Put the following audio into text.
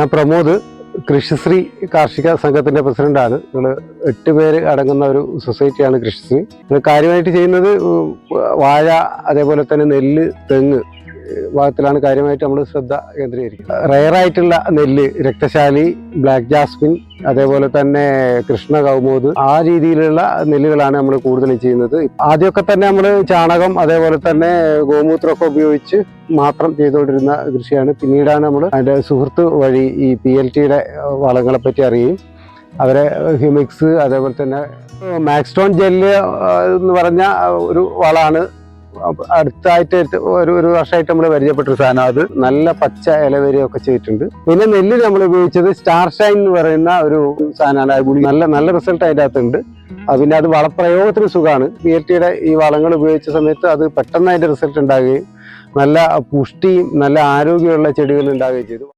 ഞാൻ പ്രമോദ്, കൃഷിശ്രീ കാർഷിക സംഘത്തിന്റെ പ്രസിഡന്റാണ്. ഞങ്ങൾ 8 പേര് അടങ്ങുന്ന ഒരു സൊസൈറ്റിയാണ് കൃഷിശ്രീ. നമ്മൾ കാര്യമായിട്ട് ചെയ്യുന്നത് വാഴ, അതേപോലെ തന്നെ നെല്ല്, തെങ്ങ് ഭാഗത്തിലാണ് കാര്യമായിട്ട് നമ്മൾ ശ്രദ്ധ കേന്ദ്രീകരിക്കുന്നത്. റയറായിട്ടുള്ള നെല്ല്, രക്തശാലി, ബ്ലാക്ക് ജാസ്മിൻ, അതേപോലെ തന്നെ കൃഷ്ണ കൗമോദ്, ആ രീതിയിലുള്ള നെല്ലുകളാണ് നമ്മൾ കൂടുതലും ചെയ്യുന്നത്. ആദ്യമൊക്കെ തന്നെ നമ്മൾ ചാണകം, അതേപോലെ തന്നെ ഗോമൂത്രമൊക്കെ ഉപയോഗിച്ച് മാത്രം ചെയ്തുകൊണ്ടിരുന്ന കൃഷിയാണ്. പിന്നീടാണ് നമ്മൾ അതിൻ്റെ സുഹൃത്ത് വഴി ഈ PLTയുടെ വളങ്ങളെ പറ്റി അറിയുകയും അവരെ ഹ്യൂമിക്സ്, അതേപോലെ തന്നെ മാക്സ്റ്റോൺ ജെല്ല് എന്ന് പറഞ്ഞ ഒരു വളമാണ് അടുത്തായിട്ട് ഒരു വർഷമായിട്ട് നമ്മൾ പരിചയപ്പെട്ടൊരു സാധനം. അത് നല്ല പച്ച ഇലവരിയൊക്കെ ചെയ്തിട്ടുണ്ട്. പിന്നെ നെല്ലിൽ നമ്മൾ ഉപയോഗിച്ചത് സ്റ്റാർ ഷൈൻ എന്ന് പറയുന്ന ഒരു സാധനമാണ്. നല്ല റിസൾട്ട് അതിൻ്റെ അകത്തുണ്ട്. പിന്നെ അത് വളപ്രയോഗത്തിന് സുഖമാണ്. PLTയുടെ ഈ വളങ്ങൾ ഉപയോഗിച്ച സമയത്ത് അത് പെട്ടെന്ന് അതിൻ്റെ റിസൾട്ട് ഉണ്ടാകുകയും നല്ല പുഷ്ടിയും നല്ല ആരോഗ്യമുള്ള ചെടികൾ ഉണ്ടാവുകയും ചെയ്തു.